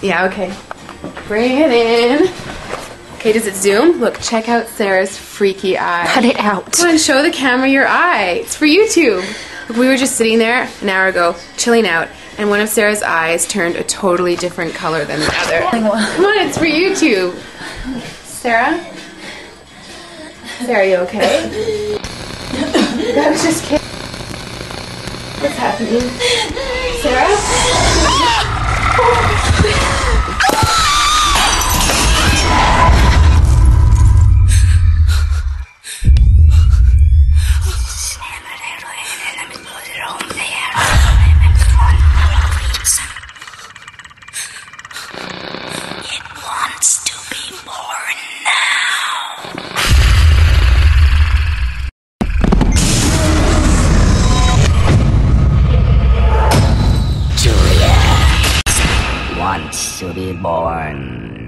Yeah, okay. Bring it in. Okay, does it zoom? Look, check out Sarah's freaky eye. Cut it out. Come on, show the camera your eye. It's for YouTube. Look, we were just sitting there an hour ago, chilling out, and one of Sarah's eyes turned a totally different color than the other. Come on, it's for YouTube. Sarah? Sarah, you okay? I was just kidding. What's happening? Sarah? It wants to be born now. Julia wants to be born